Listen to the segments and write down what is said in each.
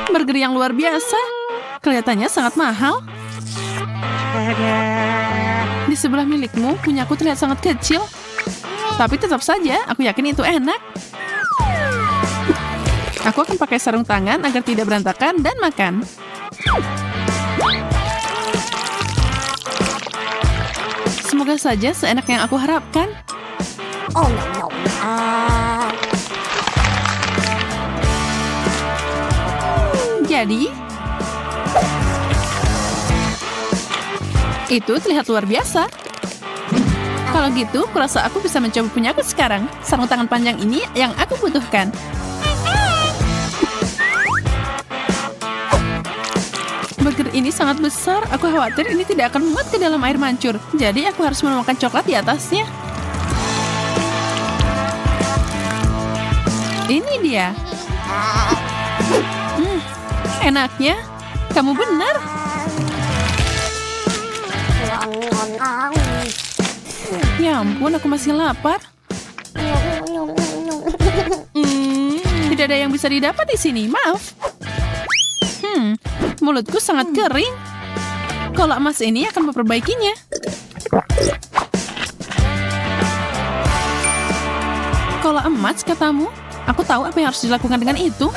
Burger yang luar biasa. Kelihatannya sangat mahal. Di sebelah milikmu, punyaku terlihat sangat kecil. Tapi tetap saja, aku yakin itu enak. Aku akan pakai sarung tangan agar tidak berantakan dan makan. Semoga saja seenak yang aku harapkan. Oh no. Jadi, itu terlihat luar biasa. Kalau gitu, kurasa aku bisa mencoba punyaku sekarang. Sarung tangan panjang ini yang aku butuhkan. Burger ini sangat besar. Aku khawatir ini tidak akan muat ke dalam air mancur. Jadi aku harus menuangkan coklat di atasnya. Ini dia. Enaknya. Kamu benar. Ya ampun, aku masih lapar. Tidak ada yang bisa didapat di sini. Maaf. Mulutku sangat kering. Kola emas ini akan memperbaikinya. Kola emas, katamu? Aku tahu apa yang harus dilakukan dengan itu.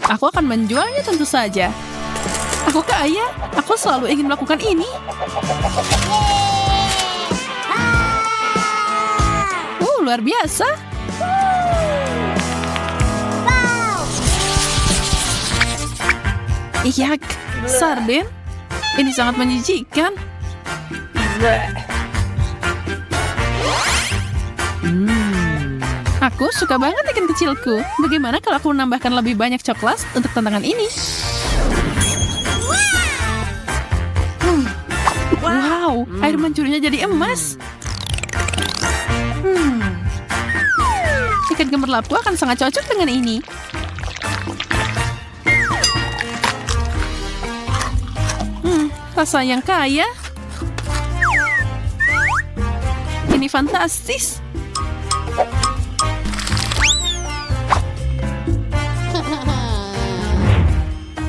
Aku akan menjualnya tentu saja. Aku kaya. Aku selalu ingin melakukan ini. Luar biasa. Iyak, sarden. Ini sangat menjijikkan. Aku suka banget ikan kecilku. Bagaimana kalau aku menambahkan lebih banyak coklat untuk tantangan ini? Wow, air mancurnya jadi emas. Ikan gemerlapku akan sangat cocok dengan ini. Rasa yang kaya. Ini fantastis.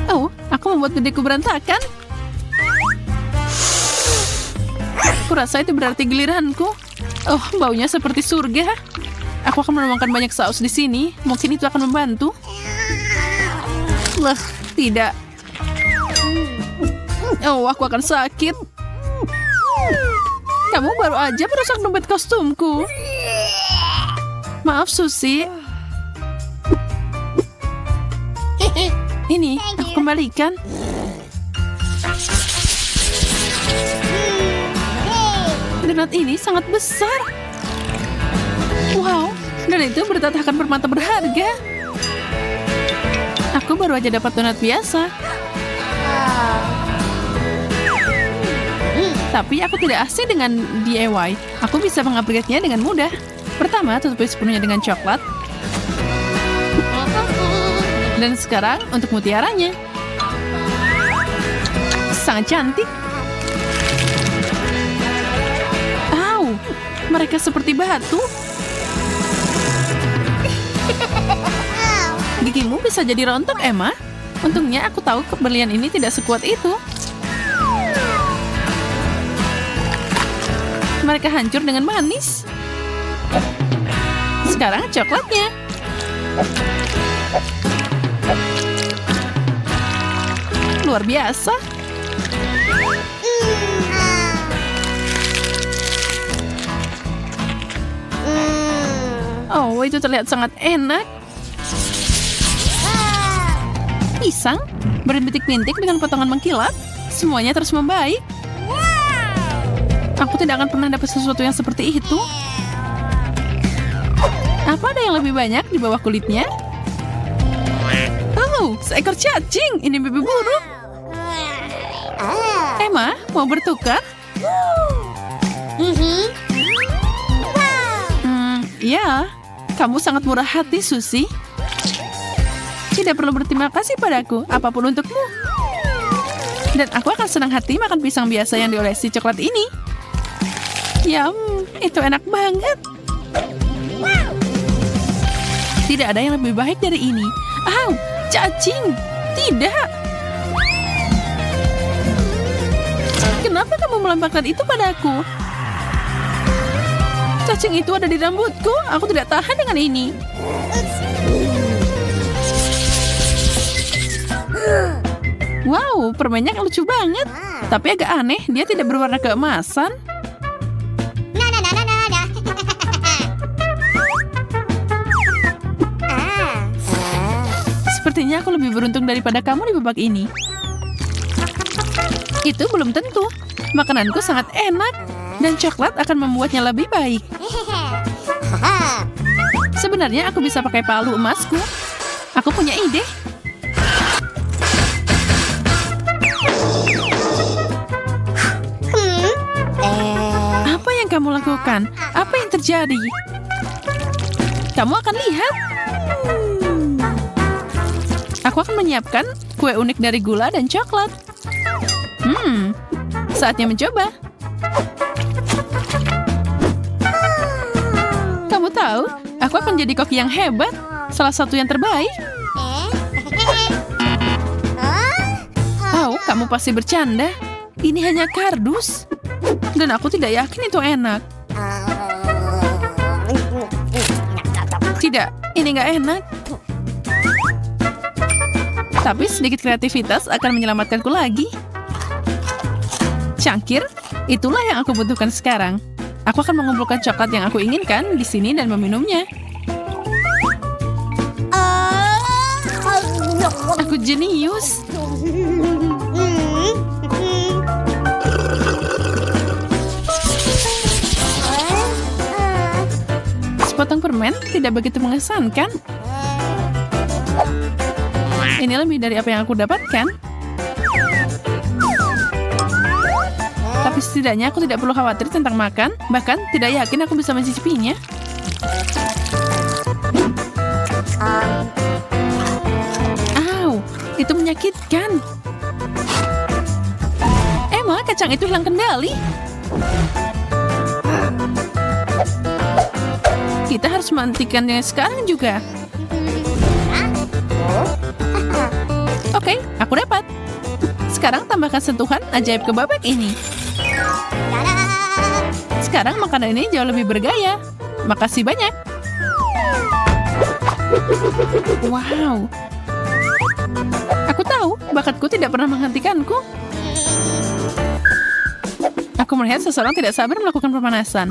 Oh, aku membuat bideku berantakan. Kurasa itu berarti giliranku. Oh, baunya seperti surga. Aku akan menuangkan banyak saus di sini. Mungkin itu akan membantu. Tidak. Oh, aku akan sakit. Kamu baru aja merusak dompet kostumku. Maaf, Susi. Ini, aku kembalikan. Donat ini sangat besar. Wow, dan itu bertatakan permata berharga. Aku baru aja dapat donat biasa. Tapi aku tidak asing dengan DIY. Aku bisa mengupgrade-nya dengan mudah. Pertama, tutupi sepenuhnya dengan coklat. Dan sekarang untuk mutiaranya. Sangat cantik. Au, mereka seperti batu. Gigimu bisa jadi rontok, Emma. Untungnya aku tahu keberlian ini tidak sekuat itu. Mereka hancur dengan manis. Sekarang coklatnya. Luar biasa. Oh, itu terlihat sangat enak. Pisang berbintik-bintik dengan potongan mengkilap. Semuanya terus membaik. Aku tidak akan pernah dapat sesuatu yang seperti itu. Apa ada yang lebih banyak di bawah kulitnya? Oh, seekor cacing. Ini mimpi buruk. Emma, mau bertukar? Ya, kamu sangat murah hati, Susi. Tidak perlu berterima kasih padaku, apapun untukmu. Dan aku akan senang hati makan pisang biasa yang diolesi coklat ini. Yum, itu enak banget. Tidak ada yang lebih baik dari ini. Au, cacing. Tidak. Kenapa kamu melemparkan itu padaku? Cacing itu ada di rambutku. Aku tidak tahan dengan ini. Wow, permennya lucu banget. Tapi agak aneh, dia tidak berwarna keemasan. Na na na na na na. Sepertinya aku lebih beruntung daripada kamu di babak ini. Itu belum tentu. Makananku sangat enak, dan coklat akan membuatnya lebih baik. Sebenarnya aku bisa pakai palu emasku. Aku punya ide. Apa yang kamu lakukan? Apa yang terjadi? Kamu akan lihat. Aku akan menyiapkan kue unik dari gula dan coklat. Saatnya mencoba. Kamu tahu, aku akan jadi koki yang hebat. Salah satu yang terbaik. Oh, kamu pasti bercanda. Ini hanya kardus. Dan aku tidak yakin itu enak. Tidak, ini nggak enak. Tapi sedikit kreativitas akan menyelamatkanku lagi. Cangkir, itulah yang aku butuhkan sekarang. Aku akan mengumpulkan coklat yang aku inginkan di sini dan meminumnya. Aku jenius. Sepotong permen tidak begitu mengesankan. Ini lebih dari apa yang aku dapatkan. Tapi setidaknya aku tidak perlu khawatir tentang makan. Bahkan tidak yakin aku bisa mencicipinya. Au, itu menyakitkan. Emma, kacang itu hilang kendali. Kita harus menghentikannya sekarang juga. Oke, aku dapat. Sekarang tambahkan sentuhan ajaib ke babak ini. Sekarang makanan ini jauh lebih bergaya. Makasih banyak. Wow. Aku tahu, bakatku tidak pernah menghentikanku. Aku melihat seseorang tidak sabar melakukan pemanasan.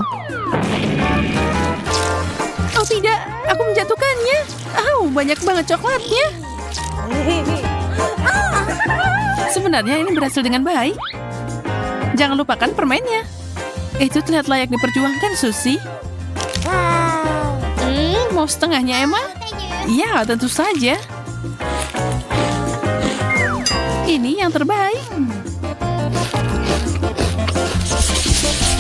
Oh tidak, aku menjatuhkannya. Banyak banget coklatnya. Sebenarnya ini berhasil dengan baik. Jangan lupakan permennya. Itu terlihat layak diperjuangkan, Susie. Mau setengahnya, Emma? Iya, tentu saja. Ini yang terbaik.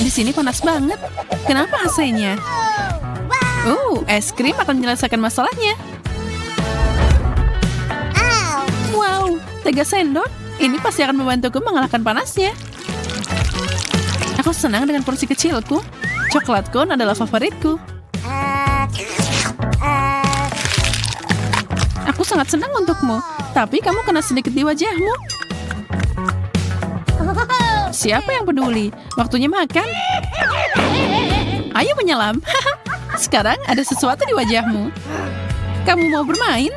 Di sini panas banget. Kenapa AC-nya? Es krim akan menyelesaikan masalahnya. Wow, 3 sendok. Ini pasti akan membantuku mengalahkan panasnya. Aku senang dengan porsi kecilku. Coklat cone adalah favoritku. Aku sangat senang untukmu. Tapi kamu kena sedikit di wajahmu. Siapa yang peduli? Waktunya makan. Ayo menyelam. Sekarang ada sesuatu di wajahmu. Kamu mau bermain?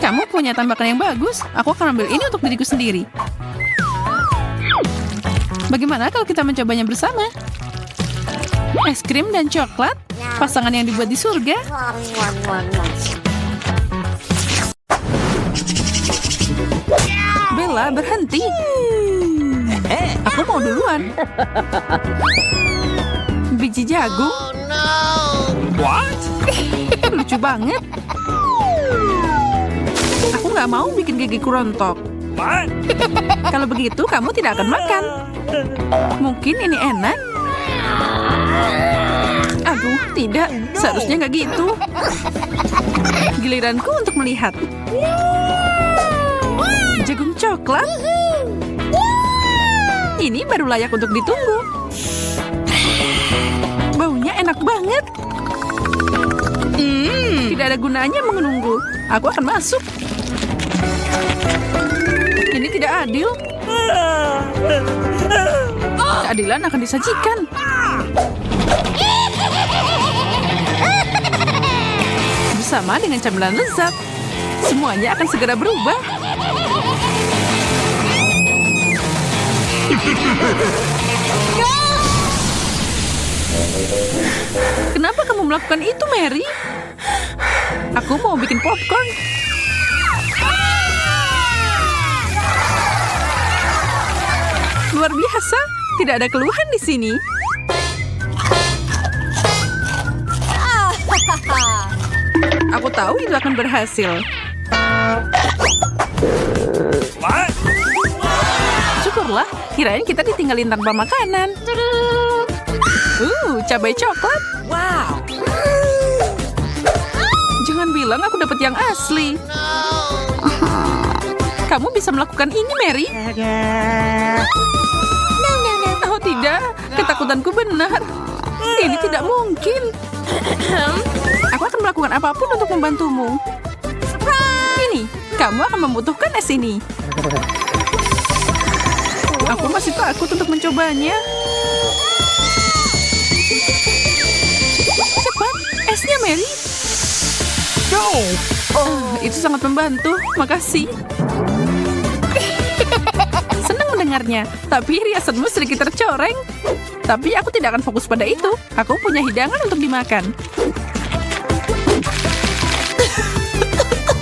Kamu punya tambakan yang bagus. Aku akan ambil ini untuk diriku sendiri. Bagaimana kalau kita mencobanya bersama? Es krim dan coklat, pasangan yang dibuat di surga. Bella, berhenti. Aku mau duluan. Biji jagung. What? Lucu banget. Aku nggak mau bikin gigiku rontok. Kalau begitu, kamu tidak akan makan. Mungkin ini enak. Aduh, tidak. Seharusnya nggak gitu. Giliranku untuk melihat. Jagung coklat. Ini baru layak untuk ditunggu. Tidak ada gunanya menunggu. Aku akan masuk. Ini tidak adil. Keadilan akan disajikan. Bersama dengan camilan lezat, semuanya akan segera berubah. Kenapa kamu melakukan itu, Mary? Aku mau bikin popcorn. Luar biasa, tidak ada keluhan di sini. Aku tahu itu akan berhasil. Syukurlah, kirain kita ditinggalin tanpa makanan. Cabai coklat. Wow. Jangan bilang aku dapat yang asli. Kamu bisa melakukan ini, Mary? Oh tidak, ketakutanku benar. Ini tidak mungkin. Aku akan melakukan apapun untuk membantumu. Ini, kamu akan membutuhkan es ini. Aku masih takut untuk mencobanya. Cepat, esnya, Mary. Itu sangat membantu. Makasih. Senang mendengarnya, tapi riasanmu sedikit tercoreng. Tapi aku tidak akan fokus pada itu. Aku punya hidangan untuk dimakan.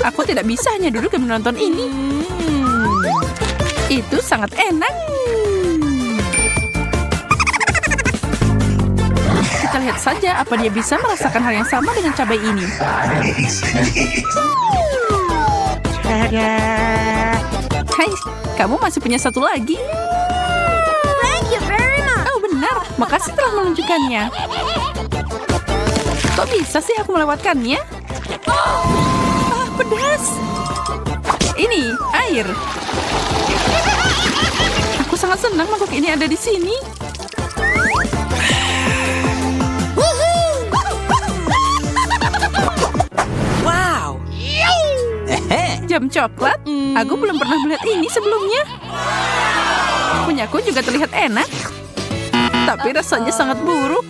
Aku tidak bisa hanya duduk dan menonton ini. Itu sangat enak. Kita lihat saja apa dia bisa merasakan hal yang sama dengan cabai ini. Hai, kamu masih punya satu lagi. Thank you very much. Oh benar, makasih telah menunjukkannya. Kok bisa sih aku melewatkannya? Pedas. Ini air. Aku sangat senang mangkuk ini ada di sini. Wow. Jam coklat? Aku belum pernah melihat ini sebelumnya. Punyaku juga terlihat enak. Tapi rasanya sangat buruk.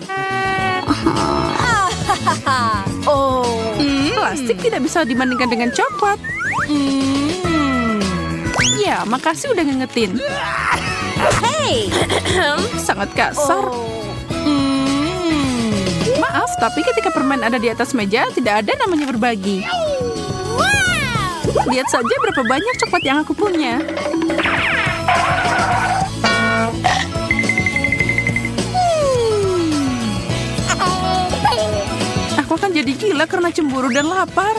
Plastik tidak bisa dibandingkan dengan coklat. Ya, makasih udah ngingetin. Hey. Sangat kasar. Maaf, tapi ketika permen ada di atas meja, tidak ada namanya berbagi. Lihat saja berapa banyak coklat yang aku punya. Aku akan jadi gila karena cemburu dan lapar.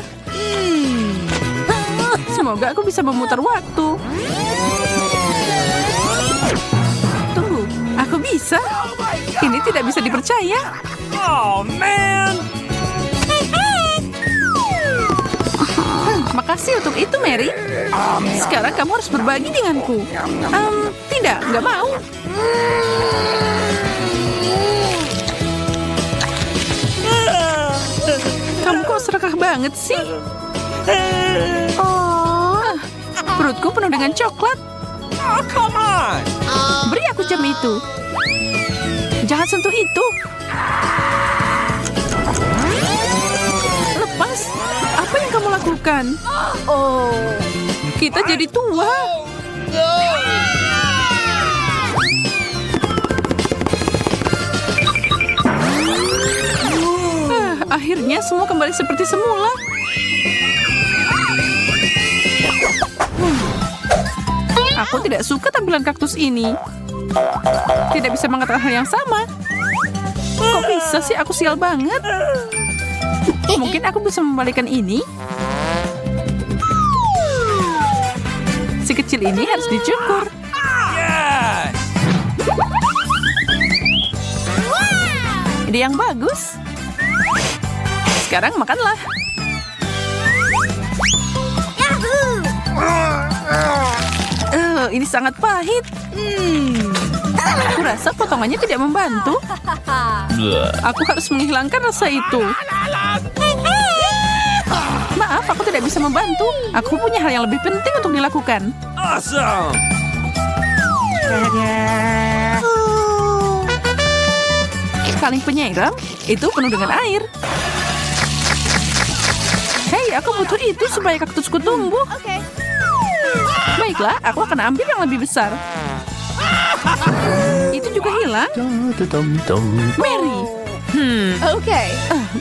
Semoga aku bisa memutar waktu. Tunggu, aku bisa. Ini tidak bisa dipercaya. Oh, man. Makasih untuk itu, Mary. Sekarang kamu harus berbagi denganku. Tidak, nggak mau. Kamu kok serakah banget sih? Perutku penuh dengan coklat. Oh, come on. Beri aku jam itu. Jangan sentuh itu. Lepas. Apa yang kamu lakukan? Kita jadi tua. Akhirnya semua kembali seperti semula. Aku tidak suka tampilan kaktus ini. Tidak bisa mengatakan hal yang sama. Kok bisa sih aku sial banget? Mungkin aku bisa membalikan ini. Si kecil ini harus dicukur. Yes. Ide yang bagus. Sekarang makanlah. Ini sangat pahit. Aku rasa potongannya tidak membantu. Aku harus menghilangkan rasa itu. Maaf, aku tidak bisa membantu. Aku punya hal yang lebih penting untuk dilakukan. Awesome! Kaleng penyiram itu penuh dengan air. Hei, aku butuh itu supaya kaktusku tumbuh. Okay. Baiklah, aku akan ambil yang lebih besar. Itu juga hilang. Mary. Okay.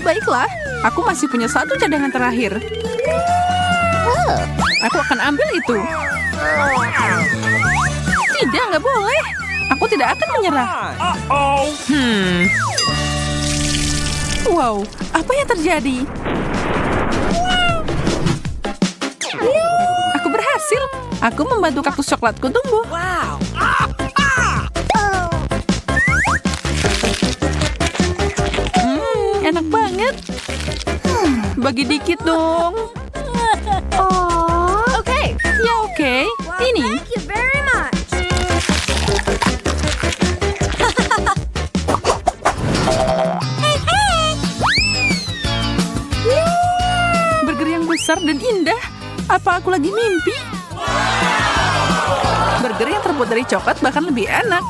Baiklah, aku masih punya satu cadangan terakhir. Aku akan ambil itu. Tidak, nggak boleh. Aku tidak akan menyerah. Uh-oh! Wow, apa yang terjadi? Aku berhasil. Aku membantu kaktus coklatku tumbuh. Wow! Enak banget. Bagi dikit dong. Oh. Okay. Ya oke. Well, Ini. Thank you very much. Burger yang besar dan indah. Apa aku lagi mimpi? Burger yang terbuat dari coklat bahkan lebih enak.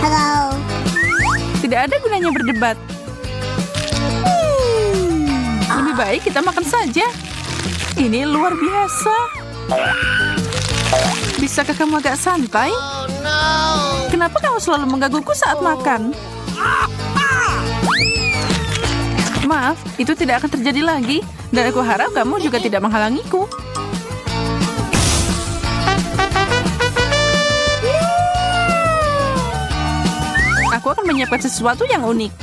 Hello. Tidak ada gunanya berdebat. Lebih baik kita makan saja. Ini luar biasa. Bisakah kamu agak santai? Kenapa kamu selalu menggangguku saat makan? Maaf, itu tidak akan terjadi lagi. Dan aku harap kamu juga tidak menghalangiku. Aku akan menyiapkan sesuatu yang unik.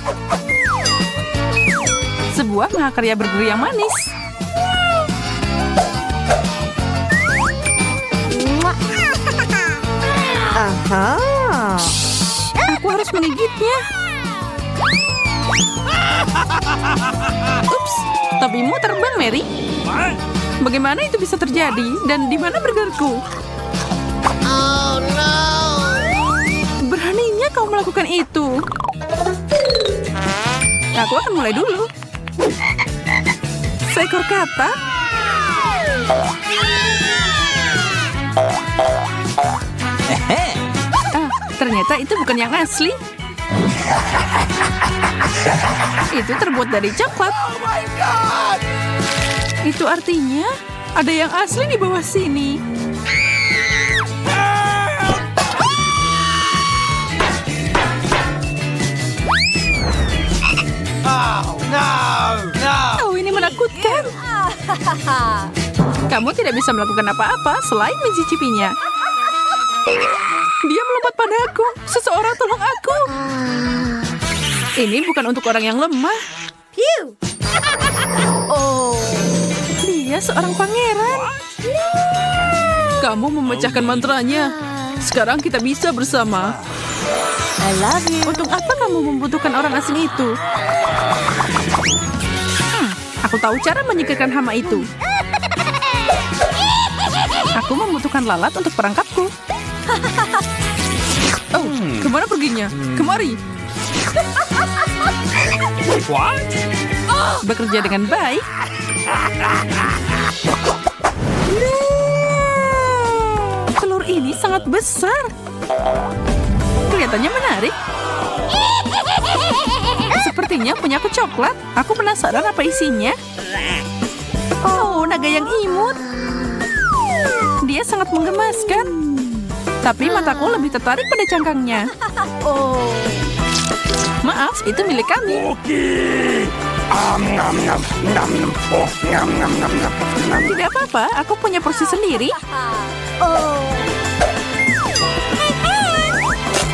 Sebuah mahakarya burger yang manis. Aku harus menggigitnya. Ups, topimu terbang, Mary. What? Bagaimana itu bisa terjadi? Dan di mana burgerku? Beraninya kau melakukan itu. Aku akan mulai dulu. Seekor katak. Ternyata itu bukan yang asli. Itu terbuat dari coklat. Itu artinya ada yang asli di bawah sini. Oh, no! No! Oh, ini menakutkan. Kamu tidak bisa melakukan apa-apa selain mencicipinya. Dia melompat padaku. Seseorang tolong aku. Ini bukan untuk orang yang lemah. Phew. Oh. Dia seorang pangeran. Kamu memecahkan mantranya. Sekarang kita bisa bersama. I love you. Untuk apa kamu membutuhkan orang asing itu? Aku tahu cara menyingkirkan hama itu. Aku membutuhkan lalat untuk perangkapku. Oh, kemana perginya? Kemari. What? Bekerja dengan baik. Telur ini sangat besar. Kelihatannya menarik. Sepertinya punya aku coklat. Aku penasaran apa isinya. Oh, naga yang imut. Dia sangat menggemaskan. Tapi mataku lebih tertarik pada cangkangnya. Oh. Maaf, itu milik kami. Okay. Nom nom nom nom. Oh, nom nom nom nom. Tidak apa-apa, aku punya porsi sendiri. Oh.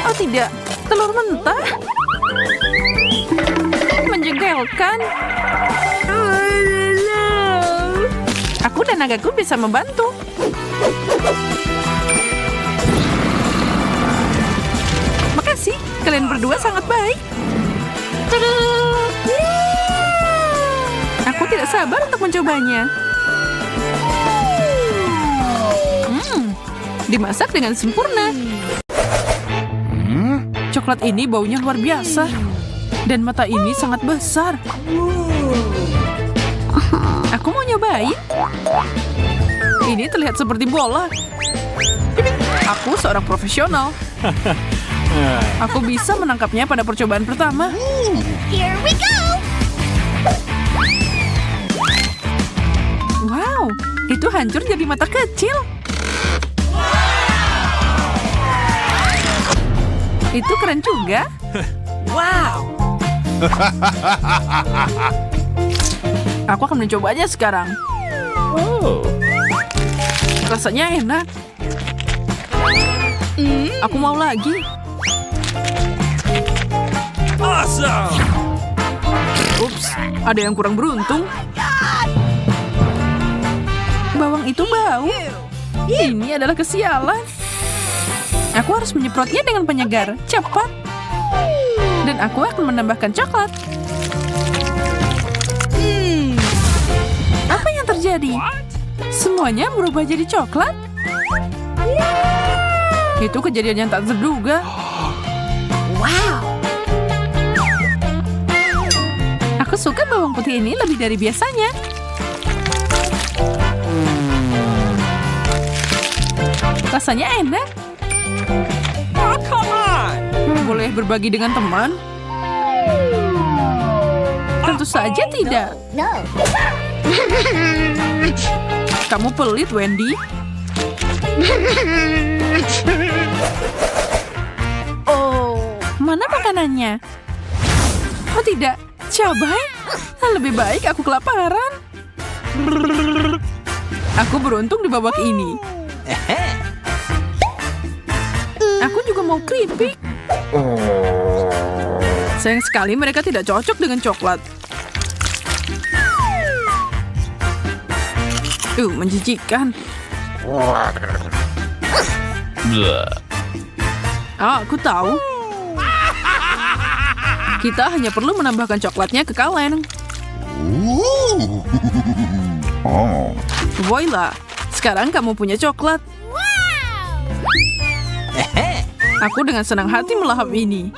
Oh tidak, telur mentah. Menjengkelkan. Aku dan nagaku bisa membantu. Makasih, kalian berdua sangat baik. Tada! Aku tidak sabar untuk mencobanya. Dimasak dengan sempurna. Coklat ini baunya luar biasa. Dan mata ini sangat besar. Aku mau nyobain. Ini terlihat seperti bola. Aku seorang profesional. Aku bisa menangkapnya pada percobaan pertama. Here we go! Wow, itu hancur jadi mata kecil. Itu keren juga. Wow! Aku akan mencobanya sekarang. Rasanya enak. Aku mau lagi. Awesome! Ups, ada yang kurang beruntung. Bawang itu bau. Ini adalah kesialan. Aku harus menyemprotnya dengan penyegar. Cepat. Dan aku akan menambahkan coklat. Apa yang terjadi? Semuanya berubah jadi coklat? Itu kejadian yang tak terduga. Wow! Aku suka bawang putih ini lebih dari biasanya. Rasanya enak. Boleh berbagi dengan teman? Tentu saja tidak. No! Kamu pelit, Wendy. Oh! Mana makanannya? Oh tidak, cabai? Lebih baik aku kelaparan. Aku beruntung di babak ini. Aku juga mau keripik. Sayang sekali mereka tidak cocok dengan coklat. Menjijikan. Aku tahu. Kita hanya perlu menambahkan coklatnya ke kaleng. Voila, sekarang kamu punya coklat. Aku dengan senang hati melahap ini.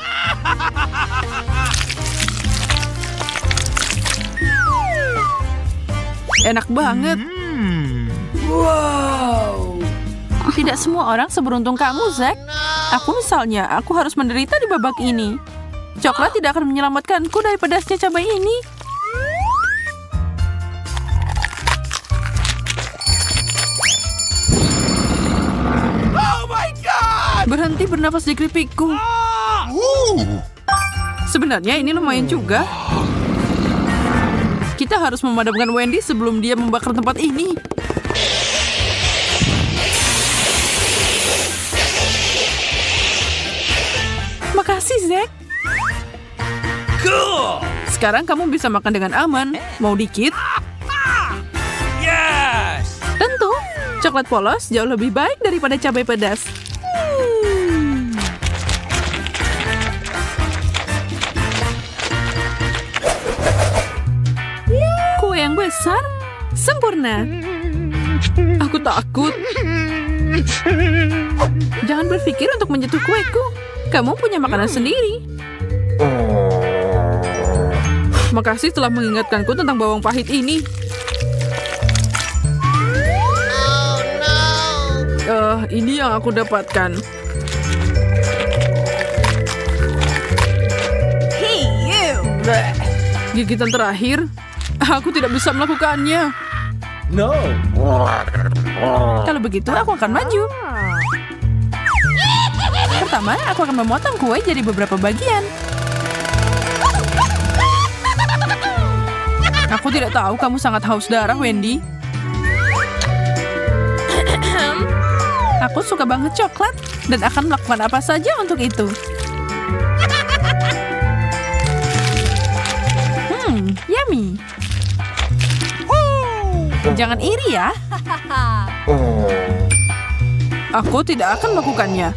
Enak banget. Wow! Tidak semua orang seberuntung kamu, Zack. Aku misalnya, aku harus menderita di babak ini. Coklat tidak akan menyelamatkanku dari pedasnya cabai ini. Berhenti bernafas di keripikku. Sebenarnya ini lumayan juga. Kita harus memadamkan Wendy sebelum dia membakar tempat ini. Makasih, Zack. Cool! Sekarang kamu bisa makan dengan aman. Mau dikit? Yes! Tentu. Coklat polos jauh lebih baik daripada cabai pedas. Kue yang besar, sempurna. Aku takut. Jangan berpikir untuk menyentuh kueku. Kamu punya makanan sendiri. Makasih telah mengingatkanku tentang bawang pahit ini. Ini yang aku dapatkan. Hey, you! Gigitan terakhir, aku tidak bisa melakukannya. No! Kalau begitu, aku akan maju. Pertama, aku akan memotong kue jadi beberapa bagian. Aku tidak tahu kamu sangat haus darah, Wendy. Aku suka banget coklat dan akan melakukan apa saja untuk itu. Yummy. Jangan iri ya. Aku tidak akan melakukannya.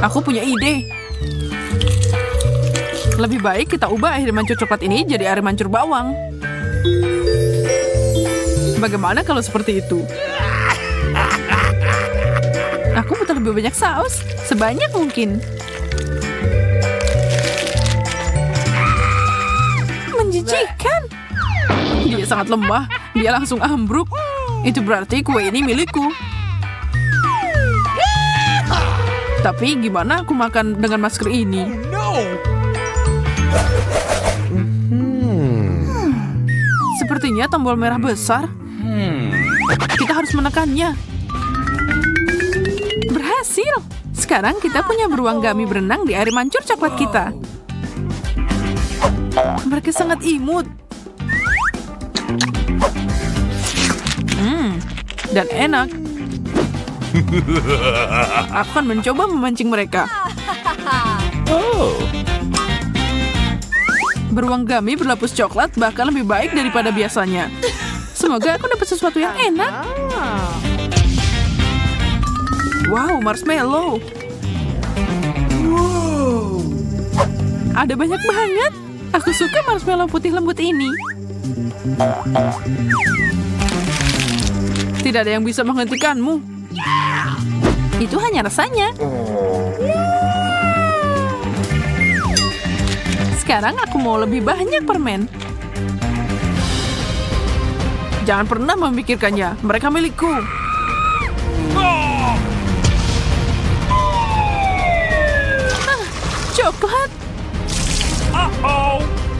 Aku punya ide. Lebih baik kita ubah air mancur coklat ini jadi air mancur bawang. Bagaimana kalau seperti itu? Aku betul-betul lebih banyak saus, sebanyak mungkin. Menjijikan. Dia sangat lemah, dia langsung ambruk. Itu berarti kue ini milikku. Tapi gimana aku makan dengan masker ini? Sepertinya tombol merah besar. Kita harus menekannya. Berhasil. Sekarang kita punya beruang gummy berenang di air mancur coklat kita. Mereka sangat imut. Dan enak. Aku akan mencoba memancing mereka. Beruang gummy berlapis coklat bahkan lebih baik daripada biasanya. Semoga aku dapat sesuatu yang enak. Wow, marshmallow. Ada banyak banget. Aku suka marshmallow putih lembut ini. Tidak ada yang bisa menghentikanmu. Itu hanya rasanya. Sekarang aku mau lebih banyak permen. Jangan pernah memikirkannya. Mereka milikku. Coklat.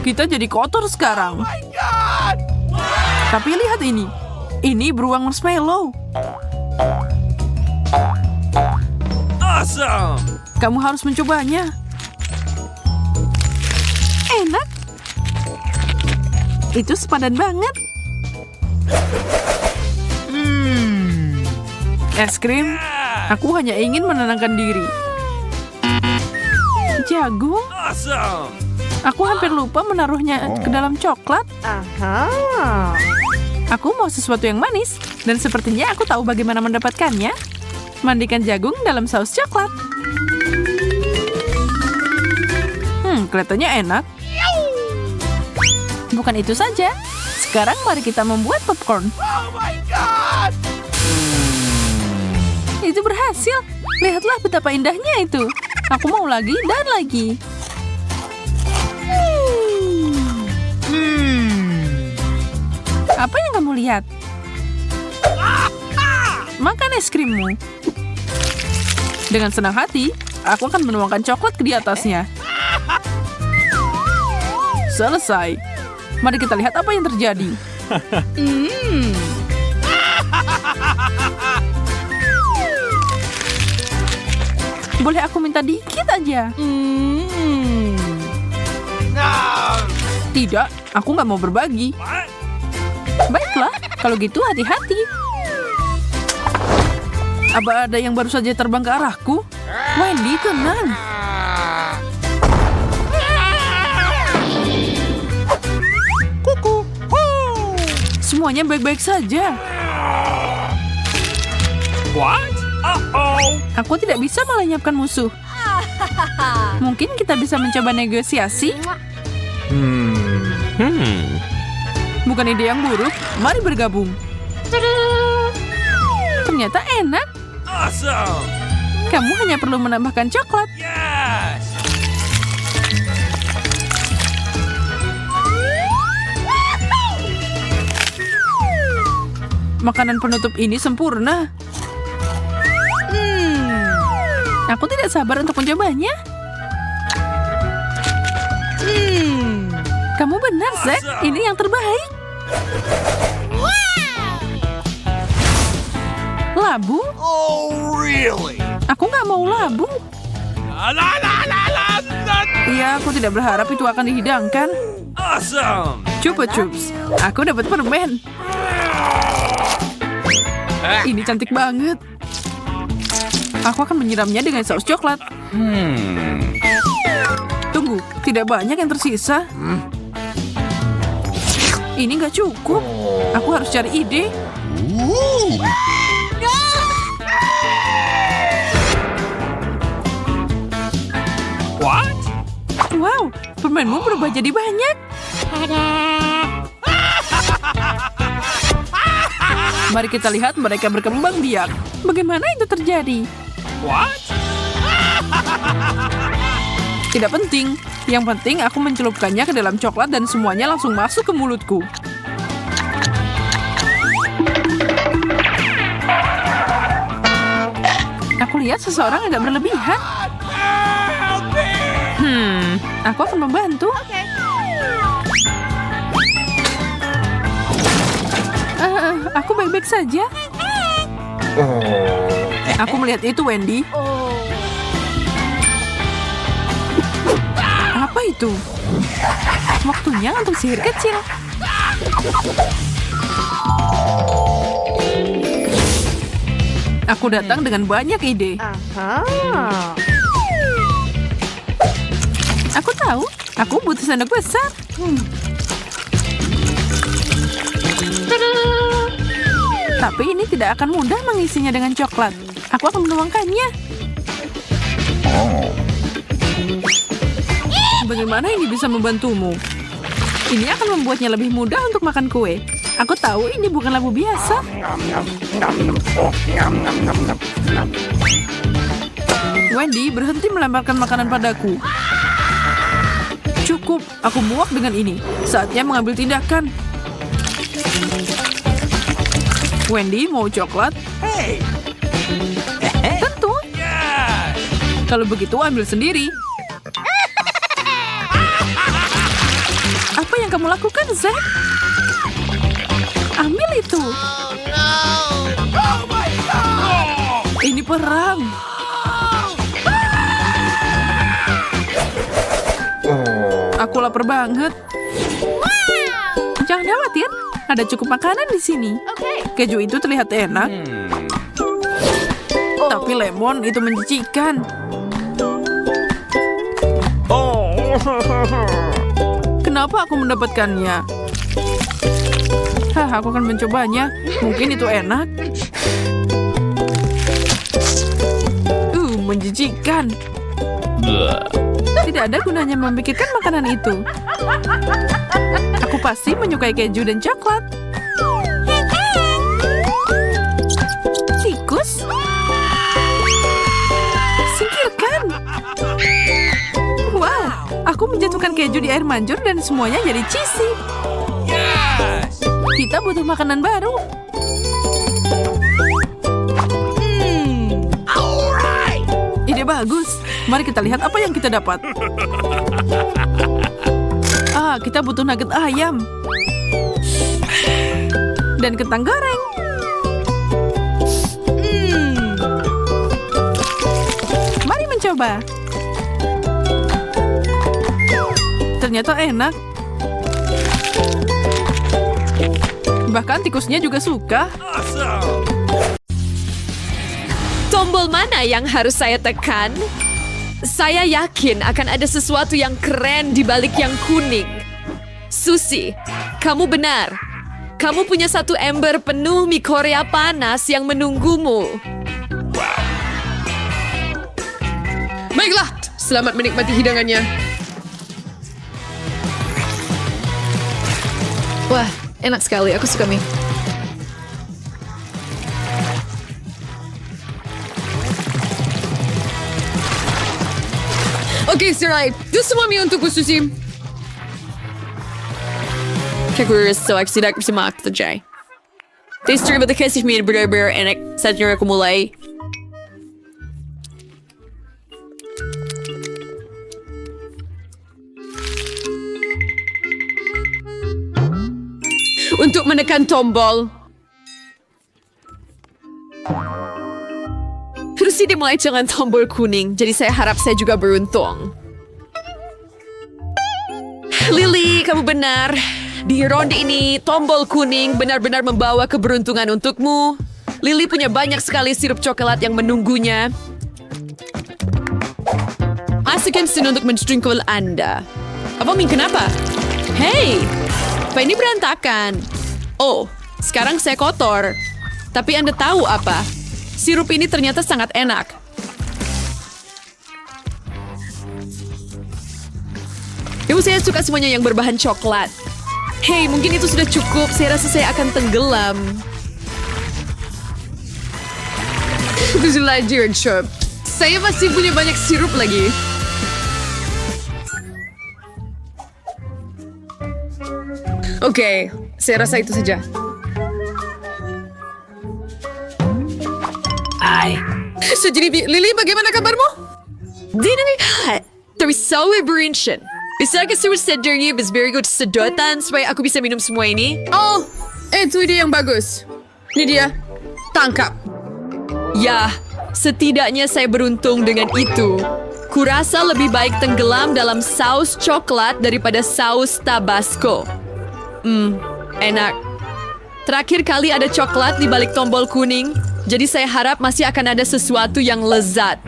Kita jadi kotor sekarang. Tapi lihat ini. Ini beruang marshmallow. Awesome! Kamu harus mencobanya. Enak. Itu sepadan banget. Es krim. Aku hanya ingin menenangkan diri. Jagung. Awesome! Aku hampir lupa menaruhnya ke dalam coklat. Aku mau sesuatu yang manis. Dan sepertinya aku tahu bagaimana mendapatkannya. Mandikan jagung dalam saus coklat. Kelihatannya enak. Bukan itu saja. Sekarang mari kita membuat popcorn. Oh my god! Itu berhasil. Lihatlah betapa indahnya itu. Aku mau lagi dan lagi. Apa yang kamu lihat? Makan es krimmu. Dengan senang hati, aku akan menuangkan coklat ke di atasnya. Selesai. Mari kita lihat apa yang terjadi. Boleh aku minta dikit aja? Tidak, aku nggak mau berbagi. Baiklah, kalau gitu hati-hati. Apa ada yang baru saja terbang ke arahku? Wendy, tenang. Semuanya baik-baik saja. What? Uh-oh! Aku tidak bisa melenyapkan musuh. Mungkin kita bisa mencoba negosiasi? Bukan ide yang buruk. Mari bergabung. Ternyata enak. Awesome! Kamu hanya perlu menambahkan coklat. Yes! Makanan penutup ini sempurna. Aku tidak sabar untuk mencobanya. Kamu benar, Zack. Ini yang terbaik. Labu? Oh, really? Aku nggak mau labu. Iya, aku tidak berharap itu akan dihidangkan. Awesome! Coba, Chups. Aku dapat permen. Ini cantik banget. Aku akan menyiramnya dengan saus coklat. Tunggu, tidak banyak yang tersisa. Ini nggak cukup. Aku harus cari ide. What? Wow, permenmu berubah jadi banyak. Mari kita lihat mereka berkembang biak. Bagaimana itu terjadi? Tidak penting. Yang penting aku mencelupkannya ke dalam coklat dan semuanya langsung masuk ke mulutku. Aku lihat seseorang agak berlebihan. Aku akan membantu. Aku baik-baik saja. Aku melihat itu, Wendy. Apa itu? Waktunya untuk sihir kecil. Aku datang dengan banyak ide. Aku tahu, aku butuh sendok besar. Tapi ini tidak akan mudah mengisinya dengan coklat. Aku akan menuangkannya. Bagaimana ini bisa membantumu? Ini akan membuatnya lebih mudah untuk makan kue. Aku tahu ini bukan labu biasa. Wendy, berhenti melemparkan makanan padaku. Cukup, aku muak dengan ini. Saatnya mengambil tindakan. Wendy, mau coklat? Tentu. Kalau begitu, ambil sendiri. Apa yang kamu lakukan, Zack? Ambil itu. Ini perang. Aku lapar banget. Jangan khawatir, ada cukup makanan di sini. Keju itu terlihat enak. Tapi lemon itu menjijikan. Kenapa aku mendapatkannya? Aku akan mencobanya. Mungkin itu enak. Menjijikan. Tidak ada gunanya memikirkan makanan itu. Aku pasti menyukai keju dan coklat. Tikus? Singkirkan. Wow, aku menjatuhkan keju di air mancur dan semuanya jadi cheesy. Kita butuh makanan baru. Ide bagus. Mari kita lihat apa yang kita dapat. Kita butuh nugget ayam. Dan kentang goreng. Mari mencoba. Ternyata enak. Bahkan tikusnya juga suka. Tombol mana yang harus saya tekan? Saya yakin akan ada sesuatu yang keren di balik yang kuning. Susie, kamu benar. Kamu punya satu ember penuh mie Korea panas yang menunggumu. Baiklah, selamat menikmati hidangannya. Wah, enak sekali. Aku suka mie. Oke, Sirai. Itu semua mie untukku, Susie. Kagura so aku tidak bisa makterjay. Taste terima kasih mie benar-benar enak. Saatnya aku mulai. Untuk menekan tombol. Susie dimulai dengan tombol kuning, jadi saya harap saya juga beruntung. Lily, kamu benar. Di ronde ini, tombol kuning benar-benar membawa keberuntungan untukmu. Lily punya banyak sekali sirup coklat yang menunggunya. Masukkan sini untuk mensprinkle Anda. Apa Min, kenapa? Hey, apa ini berantakan? Oh, sekarang saya kotor. Tapi Anda tahu apa? Sirup ini ternyata sangat enak. Saya suka semuanya yang berbahan coklat. Hei, mungkin itu sudah cukup. Saya rasa saya akan tenggelam. Itu lagi, Chop. Saya masih punya banyak sirup lagi. Oke, saya rasa itu saja. So, jadi Lily, bagaimana kabarmu? Dinahat, tapi selalu berinsin. Bisa ka suruh sedarnya bersebergut sedotan supaya aku bisa minum semua ini? Oh, itu ide yang bagus. Ini dia. Tangkap. Ya, setidaknya saya beruntung dengan itu. Kurasa lebih baik tenggelam dalam saus coklat daripada saus Tabasco. Enak. Terakhir kali ada coklat di balik tombol kuning, jadi saya harap masih akan ada sesuatu yang lezat.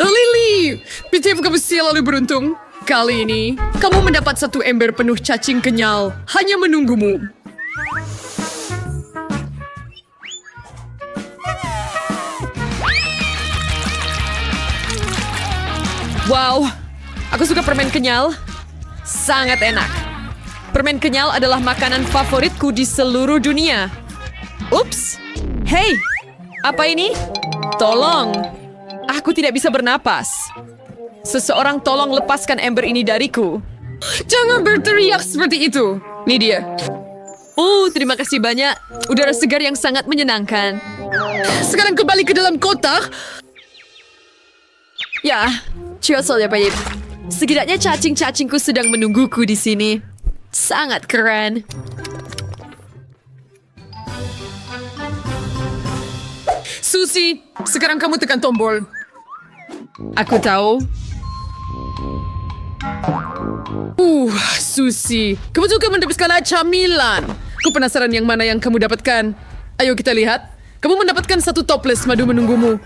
Lily, Peter, kamu selalu beruntung. Kali ini, kamu mendapat satu ember penuh cacing kenyal. Hanya menunggumu. Wow, aku suka permen kenyal. Sangat enak. Permen kenyal adalah makanan favoritku di seluruh dunia. Ups, hey, apa ini? Tolong, aku tidak bisa bernapas. Seseorang tolong lepaskan ember ini dariku. Jangan berteriak seperti itu. Ini dia. Oh, terima kasih banyak. Udara segar yang sangat menyenangkan. Sekarang kembali ke dalam kotak. Ya, cheers ya, Pak. Setidaknya cacing-cacingku sedang menungguku di sini. Sangat keren. Susie, sekarang kamu tekan tombol. Aku tahu. Susie, kamu juga mendapatkan camilan. Aku penasaran yang mana yang kamu dapatkan. Ayo kita lihat. Kamu mendapatkan satu toples madu menunggumu.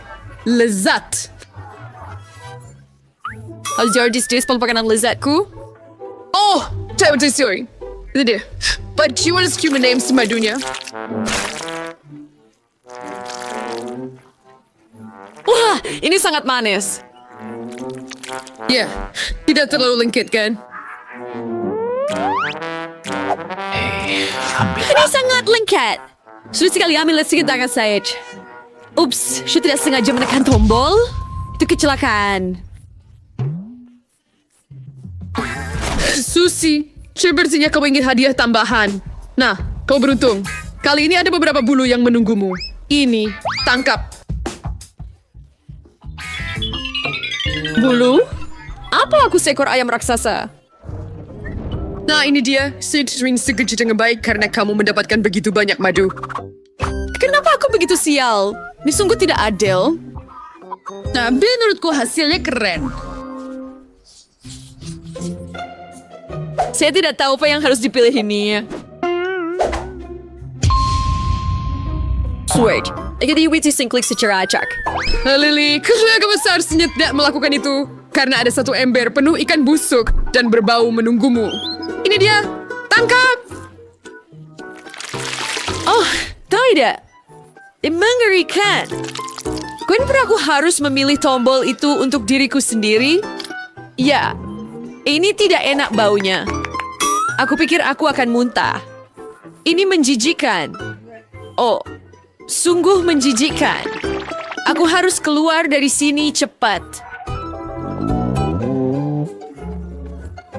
Lezat. Jardis merupakan lezatku. Oh, terima kasih. Itu dia. But you want to human names madunya? Wah, ini sangat manis. Ya, tidak terlalu lengket kan? Ini sangat lengket. Sulit sekali ambil sedikit tangan saya. Ups, saya tidak sengaja menekan tombol. Itu kecelakaan. Susie, sepertinya kamu ingin hadiah tambahan. Nah, kamu beruntung. Kali ini ada beberapa bulu yang menunggumu. Ini, tangkap. Bulu? Apa aku seekor ayam raksasa? Nah, ini dia. Saya sering sekejap dengan baik karena kamu mendapatkan begitu banyak madu. Kenapa aku begitu sial? Ini sungguh tidak adil. Nah, menurutku hasilnya keren. Saya tidak tahu apa yang harus dipilih ini. Sweet. Jadi Witty klik secara acak. Lily, kenapa kamu seharusnya tidak melakukan itu? Karena ada satu ember penuh ikan busuk dan berbau menunggumu. Ini dia, tangkap! Oh, tidak. Mengerikan. Kenapa aku harus memilih tombol itu untuk diriku sendiri? Ya, ini tidak enak baunya. Aku pikir aku akan muntah. Ini menjijikan. Oh, sungguh menjijikan. Aku harus keluar dari sini cepat.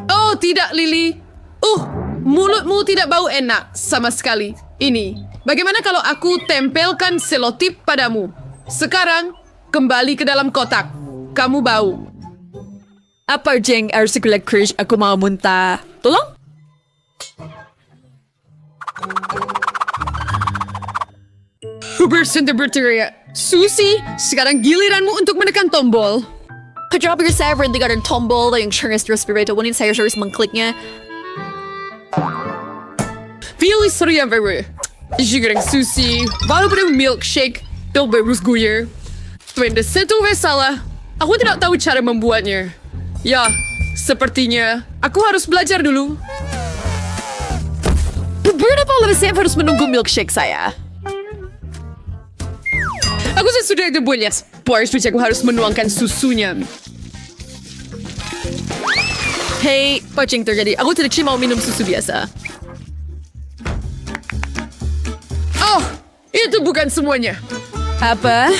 Oh, tidak, Lily. Mulutmu tidak bau enak sama sekali. Ini, bagaimana kalau aku tempelkan selotip padamu? Sekarang, kembali ke dalam kotak. Kamu bau. Apa jeng harus segelak Krish? Aku mau muntah. Tolong? Huberson berteriak. Susie, sekarang giliranmu untuk menekan tombol. Kenapa saya berhenti dengan tombol yang sering respirator wanita saya harus mengkliknya? Pilih seri yang baru. Sekarang Susie, baru pada milkshake, dan bagus guyer. Twende satu salah. Aku tidak tahu cara membuatnya. Ya, sepertinya aku harus belajar dulu. Berapa lama saya harus menunggu milkshake saya? Aku sudah ada buatnya. Boris, aku harus menuangkan susunya. Hey, apa yang terjadi? Aku tidak cuma mau minum susu biasa. itu bukan semuanya. Apa?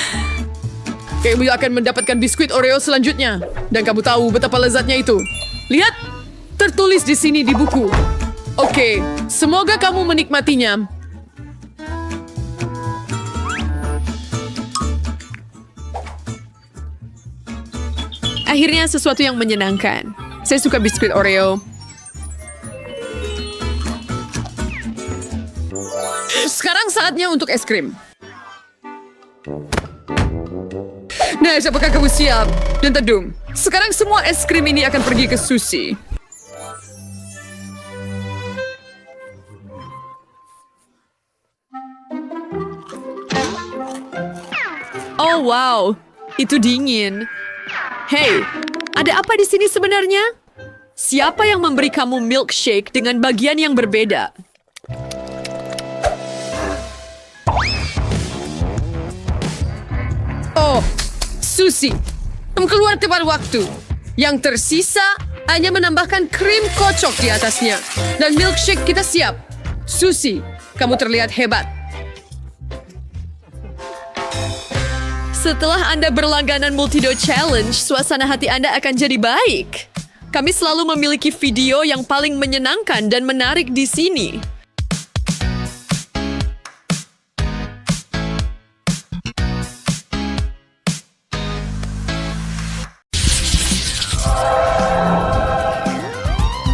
Kamu akan mendapatkan biskuit Oreo selanjutnya. Dan kamu tahu betapa lezatnya itu. Lihat, tertulis di sini di buku. Oke, semoga kamu menikmatinya. Akhirnya sesuatu yang menyenangkan. Saya suka biskuit Oreo. Sekarang saatnya untuk es krim. Nah, apakah kamu siap? Dan tedung, sekarang semua es krim ini akan pergi ke Susie. Oh wow, itu dingin. Hei, ada apa di sini sebenarnya? Siapa yang memberi kamu milkshake dengan bagian yang berbeda? Oh, Susie, kamu keluar tepat waktu. Yang tersisa hanya menambahkan krim kocok di atasnya. Dan milkshake kita siap. Susie, kamu terlihat hebat. Setelah Anda berlangganan Multido Challenge, suasana hati Anda akan jadi baik. Kami selalu memiliki video yang paling menyenangkan dan menarik di sini.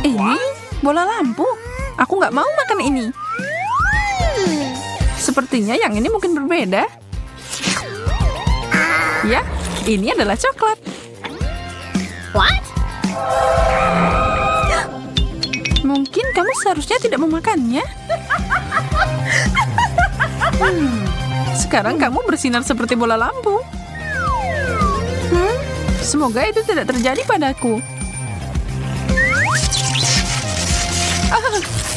Ini bola lampu. Aku nggak mau makan ini. Sepertinya yang ini mungkin berbeda. Ya, ini adalah coklat. What? Mungkin kamu seharusnya tidak memakannya. Sekarang kamu bersinar seperti bola lampu. Semoga itu tidak terjadi padaku.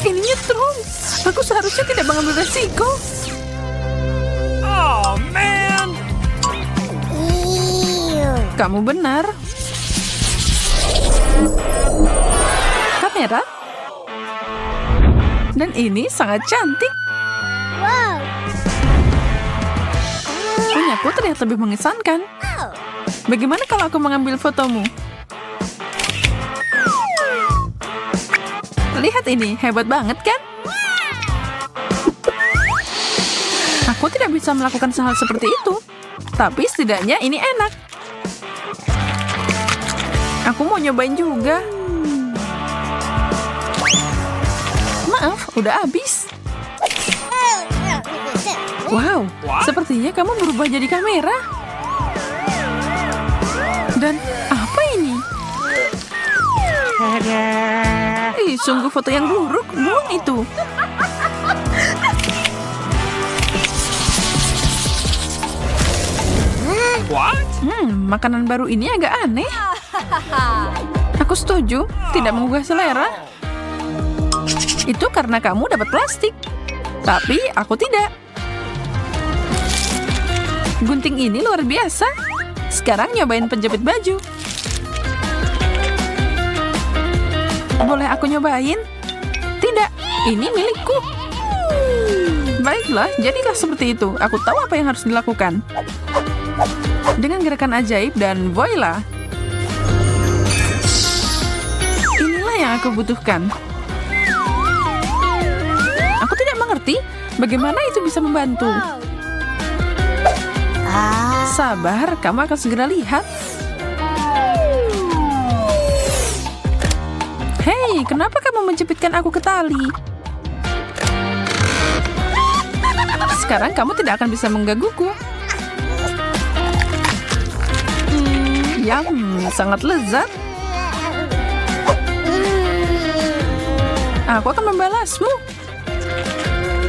Ini nyetrum. Aku seharusnya tidak mengambil resiko. Oh, man! Kamu benar. Kamera. Dan ini sangat cantik. Wow. Punyaku terlihat lebih mengesankan. Bagaimana kalau aku mengambil fotomu? Lihat ini, hebat banget kan? Aku tidak bisa melakukan hal seperti itu. Tapi setidaknya ini enak. Aku mau nyobain juga. Maaf, udah habis. Wow, sepertinya kamu berubah jadi kamera. Dan apa ini? Ih, sungguh foto yang buruk. Buang itu. What? Makanan baru ini agak aneh. Aku setuju, tidak menggugah selera. Itu karena kamu dapat plastik. Tapi aku tidak. Gunting ini luar biasa. Sekarang nyobain penjepit baju. Boleh aku nyobain? Tidak, ini milikku. Baiklah, jadilah seperti itu. Aku tahu apa yang harus dilakukan. Dengan gerakan ajaib dan voila. Inilah yang aku butuhkan. Aku tidak mengerti bagaimana itu bisa membantu. Sabar, kamu akan segera lihat. Hei, kenapa kamu menjepitkan aku ke tali? Sekarang kamu tidak akan bisa menggangguku. Yum, sangat lezat. Aku akan membalasmu.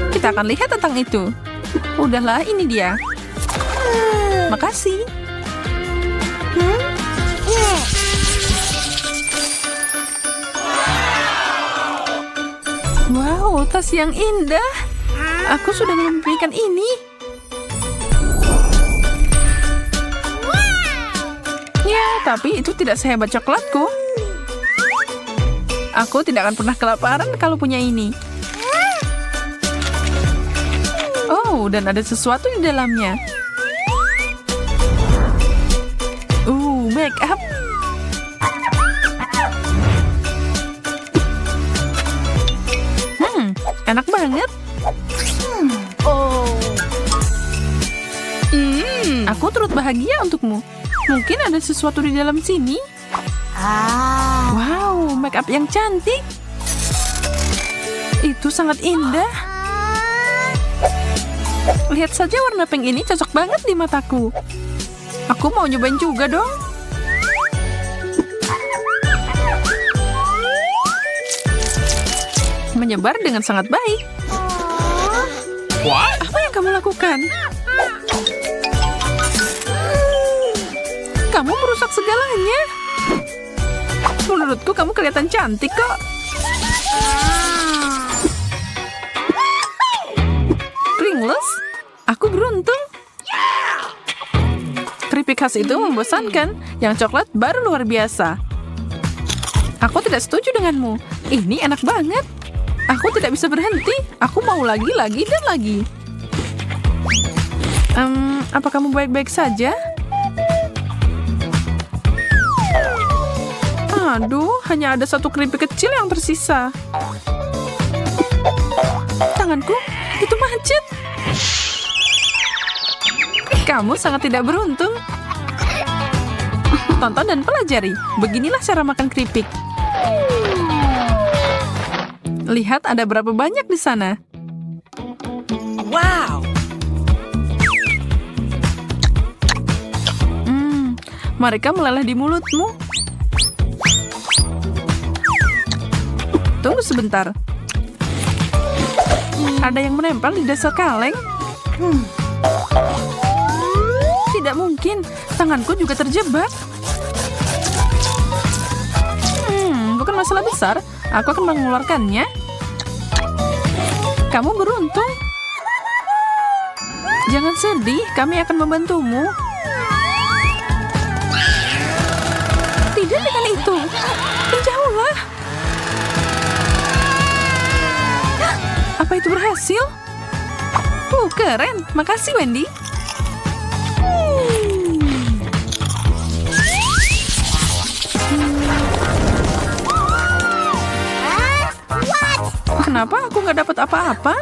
Kita akan lihat tentang itu. Udahlah, ini dia. Makasih. Wow, tas yang indah. Aku sudah memimpikan ini. Ya, tapi itu tidak sehebat coklatku. Aku tidak akan pernah kelaparan kalau punya ini. Oh, Oh, dan ada sesuatu di dalamnya. Make up. Enak banget. Aku turut bahagia untukmu. Mungkin ada sesuatu di dalam sini. Wow, make up yang cantik. Itu sangat indah. Lihat saja warna pink ini cocok banget di mataku. Aku mau nyobain juga dong. Menyebar dengan sangat baik. Apa yang kamu lakukan? Kamu merusak segalanya. Menurutku kamu kelihatan cantik kok. Pringles? Aku beruntung. Keripik khas itu membosankan. Yang coklat baru luar biasa. Aku tidak setuju denganmu. Ini enak banget. Aku tidak bisa berhenti. Aku mau lagi, dan lagi. Apa kamu baik-baik saja? Aduh, hanya ada satu keripik kecil yang tersisa. Tanganku, itu macet. Kamu sangat tidak beruntung. Tonton dan pelajari. Beginilah cara makan keripik. Lihat ada berapa banyak di sana. Wow. Mereka meleleh di mulutmu. Tunggu sebentar. Ada yang menempel di dasar kaleng. Tidak mungkin. Tanganku juga terjebak. Bukan masalah besar. Aku akan mengeluarkannya. Kamu beruntung. Jangan sedih, kami akan membantumu. Tidak dengan itu. Menjauhlah. Apa itu berhasil? Keren. Makasih, Wendy. Kenapa aku nggak dapat apa-apa?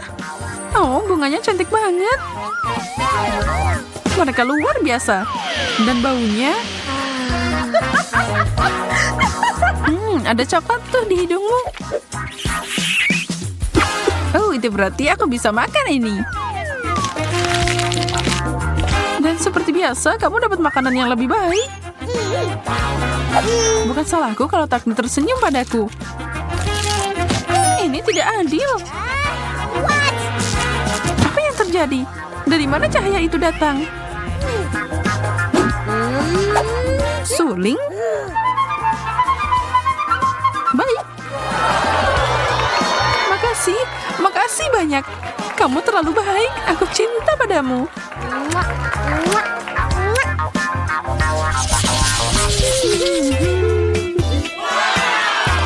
Oh, bunganya cantik banget. Mereka luar biasa. Dan baunya... ada coklat tuh di hidungmu. Oh, itu berarti aku bisa makan ini. Dan seperti biasa, kamu dapat makanan yang lebih baik. Bukan salahku kalau takdir tersenyum padaku. Ini tidak adil. Apa yang terjadi? Dari mana cahaya itu datang? Suling? Baik. Makasih banyak. Kamu terlalu baik. Aku cinta padamu.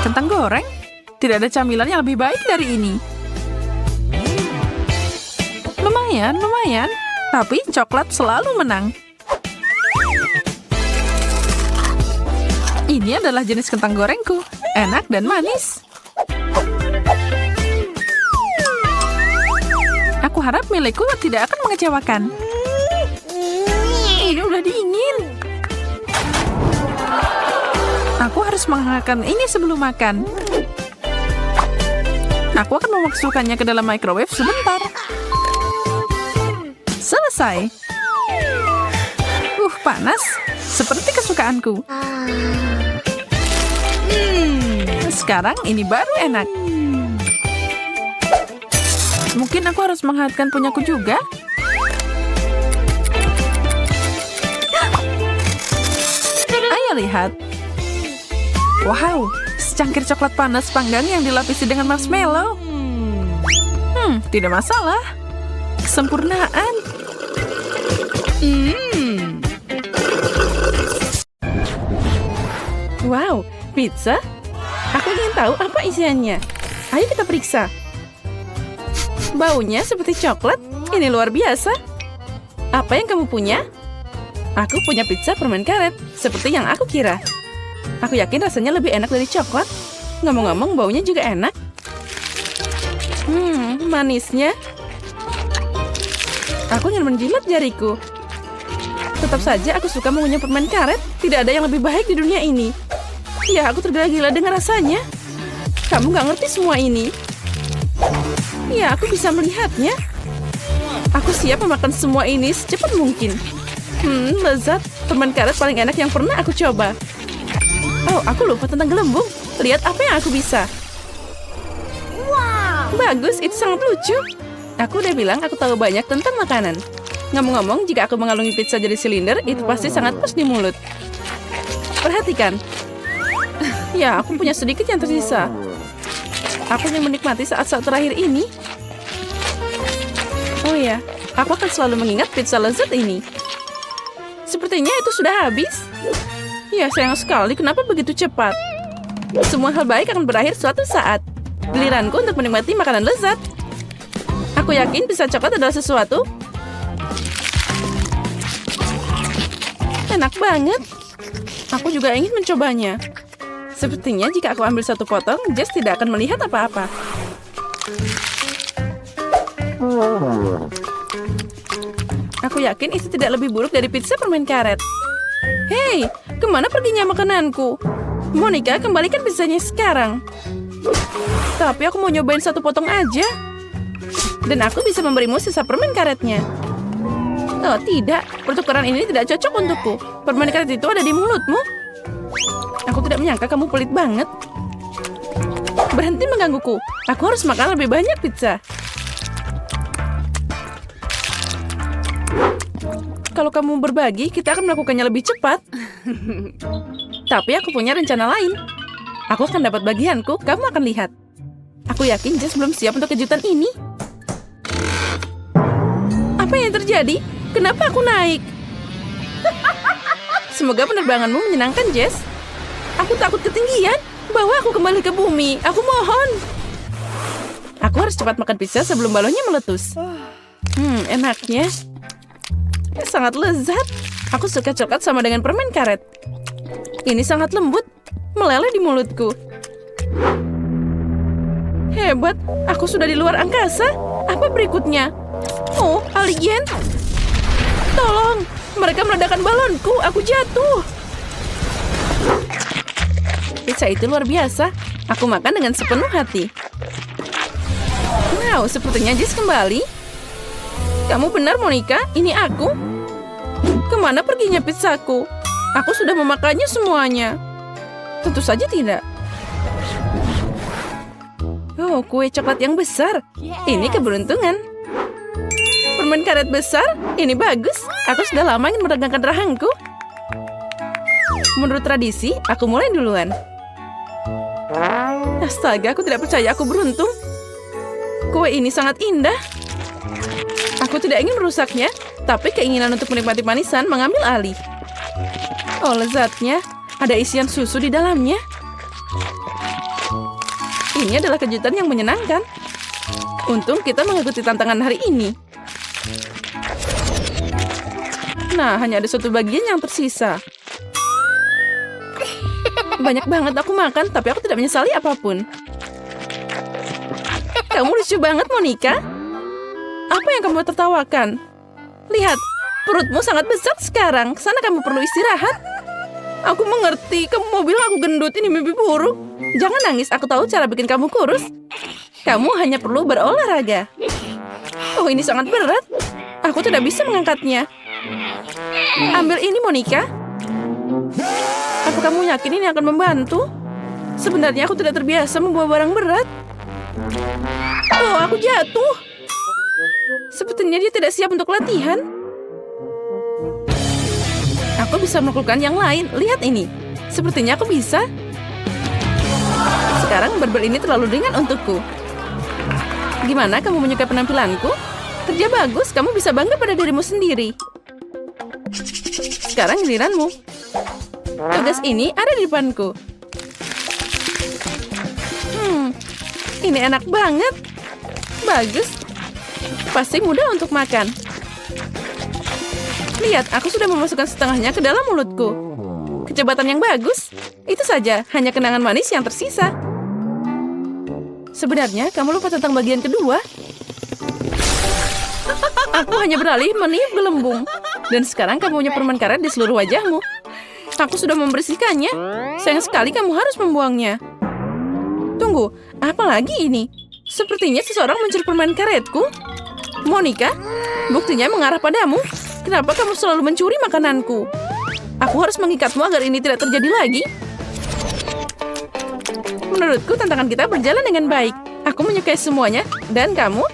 Kentang goreng? Tidak ada camilan yang lebih baik dari ini. Lumayan. Tapi coklat selalu menang. Ini adalah jenis kentang gorengku. Enak dan manis. Aku harap milikku tidak akan mengecewakan. Ini udah dingin. Aku harus menghangatkan ini sebelum makan. Aku akan memasukkannya ke dalam microwave sebentar. Selesai. Panas. Seperti kesukaanku. Sekarang ini baru enak. Mungkin aku harus menghangatkan punyaku juga. Ayo lihat. Wow, secangkir coklat panas panggang yang dilapisi dengan marshmallow. Tidak masalah. Kesempurnaan. Wow, pizza? Aku ingin tahu apa isiannya. Ayo kita periksa. Baunya seperti coklat. Ini luar biasa. Apa yang kamu punya? Aku punya pizza permen karet, seperti yang aku kira. Aku yakin rasanya lebih enak dari coklat. Ngomong-ngomong, baunya juga enak. Manisnya. Aku ingin menjilat jariku. Tetap saja aku suka mengunyah permen karet. Tidak ada yang lebih baik di dunia ini. Ya, aku tergila-gila dengan rasanya. Kamu gak ngerti semua ini. Ya, aku bisa melihatnya. Aku siap memakan semua ini secepat mungkin. Lezat. Permen karet paling enak yang pernah aku coba. Oh, aku lupa tentang gelembung. Lihat apa yang aku bisa. Wow. Bagus, itu sangat lucu. Aku udah bilang aku tahu banyak tentang makanan. Ngomong-ngomong, jika aku mengalungi pizza jadi silinder, itu pasti sangat pas di mulut. Perhatikan. Ya, aku punya sedikit yang tersisa. Aku ingin menikmati saat-saat terakhir ini. Oh ya, aku akan selalu mengingat pizza lezat ini. Sepertinya itu sudah habis. Ya, sayang sekali. Kenapa begitu cepat? Semua hal baik akan berakhir suatu saat. Giliranku untuk menikmati makanan lezat. Aku yakin pizza coklat adalah sesuatu. Enak banget. Aku juga ingin mencobanya. Sepertinya jika aku ambil satu potong, Jess tidak akan melihat apa-apa. Aku yakin itu tidak lebih buruk dari pizza permen karet. Hei, kemana perginya makananku? Monica, kembalikan pizzanya sekarang. Tapi aku mau nyobain satu potong aja. Dan aku bisa memberimu sisa permen karetnya. Oh tidak, pertukaran ini tidak cocok untukku. Permen karet itu ada di mulutmu. Aku tidak menyangka kamu pelit banget. Berhenti menggangguku. Aku harus makan lebih banyak pizza. Kalau kamu berbagi, kita akan melakukannya lebih cepat. Tapi aku punya rencana lain. Aku akan dapat bagianku, kamu akan lihat. Aku yakin Jess belum siap untuk kejutan ini. Apa yang terjadi? Kenapa aku naik? Semoga penerbanganmu menyenangkan, Jess. Aku takut ketinggian. Bawa aku kembali ke bumi. Aku mohon. Aku harus cepat makan pizza sebelum balonnya meletus. Enaknya. Sangat lezat. Aku suka coklat sama dengan permen karet. Ini sangat lembut. Meleleh di mulutku. Hebat. Aku sudah di luar angkasa. Apa berikutnya? Oh, alien. Tolong. Mereka meledakkan balonku. Aku jatuh. Pizza itu luar biasa. Aku makan dengan sepenuh hati. Wow, sepertinya Jess kembali. Kamu benar, Monica. Ini aku. Kemana perginya pizzaku? Aku sudah memakannya semuanya. Tentu saja tidak. Oh, kue coklat yang besar. Ini keberuntungan. Permen karet besar. Ini bagus. Aku sudah lama ingin meregangkan rahangku. Menurut tradisi, aku mulai duluan. Astaga, aku tidak percaya aku beruntung. Kue ini sangat indah. Aku tidak ingin merusaknya, tapi keinginan untuk menikmati manisan mengambil alih. Oh, lezatnya. Ada isian susu di dalamnya. Ini adalah kejutan yang menyenangkan. Untung kita mengikuti tantangan hari ini. Nah, hanya ada satu bagian yang tersisa. Banyak banget aku makan, tapi aku tidak menyesali apapun. Kamu lucu banget, Monica. Apa yang kamu tertawakan? Lihat, perutmu sangat besar sekarang. Sana kamu perlu istirahat. Aku mengerti, kamu mau bilang aku gendut, ini mimpi buruk. Jangan nangis, aku tahu cara bikin kamu kurus. Kamu hanya perlu berolahraga. Oh, ini sangat berat. Aku tidak bisa mengangkatnya. Ambil ini, Monica. Apa kamu yakin ini akan membantu? Sebenarnya aku tidak terbiasa membawa barang berat. Oh, aku jatuh. Sepertinya dia tidak siap untuk latihan. Aku bisa melakukan yang lain. Lihat ini. Sepertinya aku bisa. Sekarang barbel ini terlalu ringan untukku. Gimana, kamu menyukai penampilanku? Kerja bagus, kamu bisa bangga pada dirimu sendiri. Sekarang giliranmu. Tugas ini ada di depanku. Ini enak banget. Bagus. Pasti mudah untuk makan. Lihat, aku sudah memasukkan setengahnya ke dalam mulutku. Kecepatan yang bagus. Itu saja, hanya kenangan manis yang tersisa. Sebenarnya, kamu lupa tentang bagian kedua. Aku hanya beralih meniup gelembung. Dan sekarang kamu punya permen karet di seluruh wajahmu. Aku sudah membersihkannya. Sayang sekali kamu harus membuangnya. Tunggu, apa lagi ini? Sepertinya seseorang mencuri permen karetku. Monica, buktinya mengarah padamu. Kenapa kamu selalu mencuri makananku? Aku harus mengikatmu agar ini tidak terjadi lagi. Menurutku tantangan kita berjalan dengan baik. Aku menyukai semuanya. Dan kamu?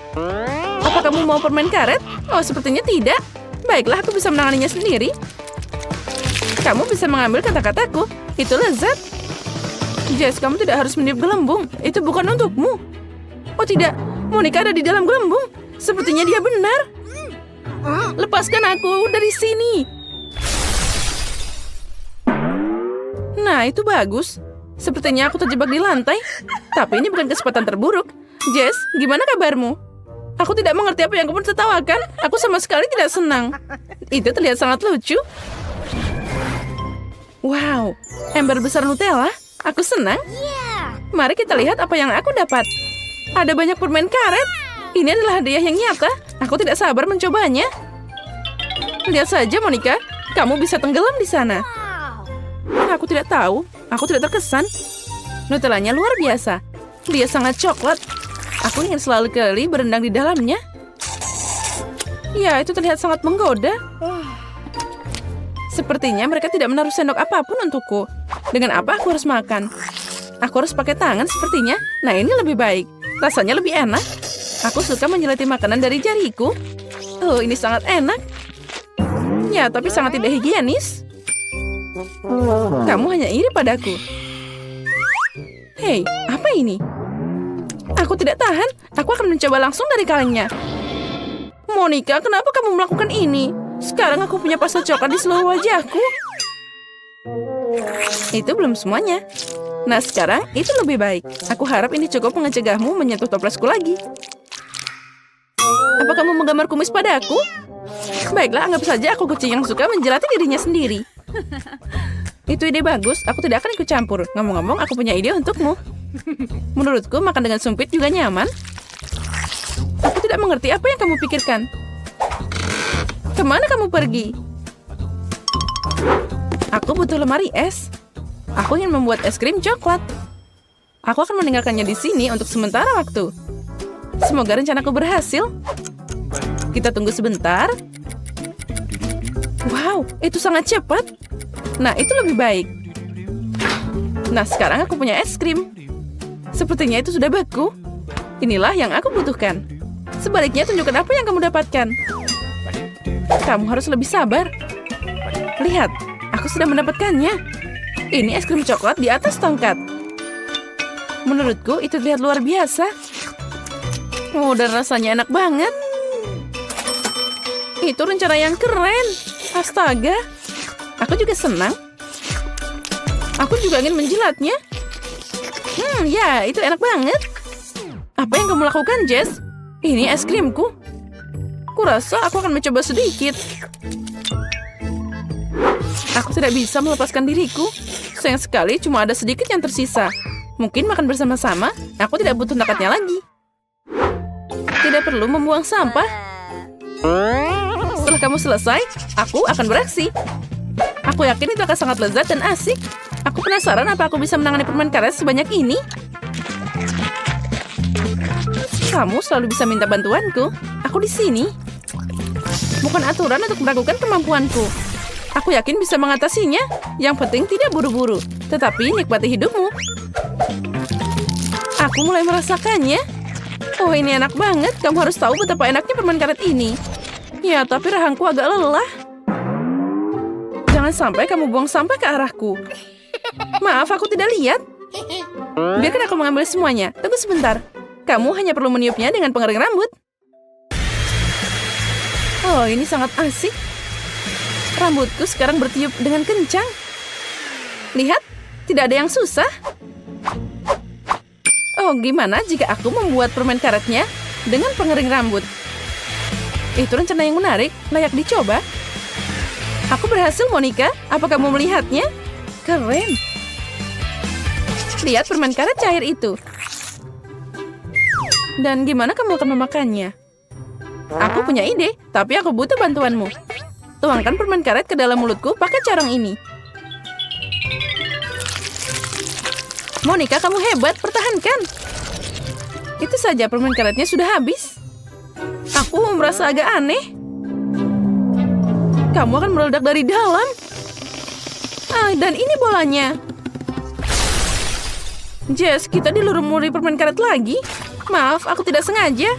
Apa kamu mau permen karet? Oh, sepertinya tidak. Baiklah, aku bisa menanganinya sendiri. Kamu bisa mengambil kata-kataku. Itu lezat. Jess, kamu tidak harus meniup gelembung. Itu bukan untukmu. Oh tidak, Monica ada di dalam gelembung. Sepertinya dia benar. Lepaskan aku dari sini. Nah, itu bagus. Sepertinya aku terjebak di lantai. Tapi ini bukan kesempatan terburuk. Jess, gimana kabarmu? Aku tidak mengerti apa yang kamu tertawakan. Aku sama sekali tidak senang. Itu terlihat sangat lucu. Wow, ember besar Nutella. Aku senang. Mari kita lihat apa yang aku dapat. Ada banyak permen karet. Ini adalah hadiah yang nyata. Aku tidak sabar mencobanya. Lihat saja, Monica. Kamu bisa tenggelam di sana. Aku tidak tahu. Aku tidak terkesan. Nutellanya luar biasa. Dia sangat coklat. Aku ingin selalu kali berendang di dalamnya. Ya, itu terlihat sangat menggoda. Sepertinya mereka tidak menaruh sendok apapun untukku. Dengan apa aku harus makan? Aku harus pakai tangan sepertinya. Nah, ini lebih baik. Rasanya lebih enak. Aku suka menjelati makanan dari jariku. Oh, ini sangat enak. Ya, tapi sangat tidak higienis. Kamu hanya iri padaku. Hei, apa ini? Aku tidak tahan. Aku akan mencoba langsung dari kalengnya. Monica, kenapa kamu melakukan ini? Sekarang aku punya pasta coklat di seluruh wajahku. Itu belum semuanya. Nah, sekarang itu lebih baik. Aku harap ini cukup mencegahmu menyentuh toplesku lagi. Apa kamu menggambar kumis padaku? Baiklah, anggap saja aku kucing yang suka menjelati dirinya sendiri. Itu ide bagus. Aku tidak akan ikut campur. Ngomong-ngomong, aku punya ide untukmu. Menurutku, makan dengan sumpit juga nyaman. Aku tidak mengerti apa yang kamu pikirkan. Kemana kamu pergi? Aku butuh lemari es. Aku ingin membuat es krim coklat. Aku akan meninggalkannya di sini untuk sementara waktu. Semoga rencanaku berhasil. Kita tunggu sebentar. Wow, itu sangat cepat. Nah, itu lebih baik. Nah, sekarang aku punya es krim. Sepertinya itu sudah beku. Inilah yang aku butuhkan. Sebaliknya, tunjukkan apa yang kamu dapatkan. Kamu harus lebih sabar. Lihat, aku sudah mendapatkannya. Ini es krim coklat di atas tongkat. Menurutku, itu terlihat luar biasa. Oh, dan rasanya enak banget. Itu rencana yang keren. Astaga. Aku juga senang. Aku juga ingin menjilatnya. Ya, itu enak banget. Apa yang kamu lakukan, Jess? Ini es krimku. Kurasa aku akan mencoba sedikit. Aku tidak bisa melepaskan diriku. Sayang sekali, cuma ada sedikit yang tersisa. Mungkin makan bersama-sama, aku tidak butuh nakatnya lagi. Tidak perlu membuang sampah. Setelah kamu selesai, aku akan beraksi. Aku yakin itu akan sangat lezat dan asik. Aku penasaran apa aku bisa menangani permen karet sebanyak ini. Kamu selalu bisa minta bantuanku. Aku di sini. Bukan aturan untuk meragukan kemampuanku. Aku yakin bisa mengatasinya. Yang penting tidak buru-buru. Tetapi nikmati hidupmu. Aku mulai merasakannya. Oh, ini enak banget. Kamu harus tahu betapa enaknya permen karet ini. Ya, tapi rahangku agak lelah. Jangan sampai kamu buang sampah ke arahku. Maaf, aku tidak lihat. Biarkan aku mengambil semuanya. Tunggu sebentar. Kamu hanya perlu meniupnya dengan pengering rambut. Oh, ini sangat asik. Rambutku sekarang bertiup dengan kencang. Lihat, tidak ada yang susah. Oh, gimana jika aku membuat permen karetnya dengan pengering rambut? Itu rencana yang menarik, layak dicoba. Aku berhasil, Monica. Apa kamu melihatnya? Keren. Lihat permen karet cair itu. Dan gimana kamu akan memakannya? Aku punya ide, tapi aku butuh bantuanmu. Tuangkan permen karet ke dalam mulutku pakai corong ini. Monica, kamu hebat, pertahankan. Itu saja, permen karetnya sudah habis. Aku merasa agak aneh. Kamu akan meledak dari dalam. Dan ini bolanya. Jess, kita dilumuri permen karet lagi. Maaf, aku tidak sengaja.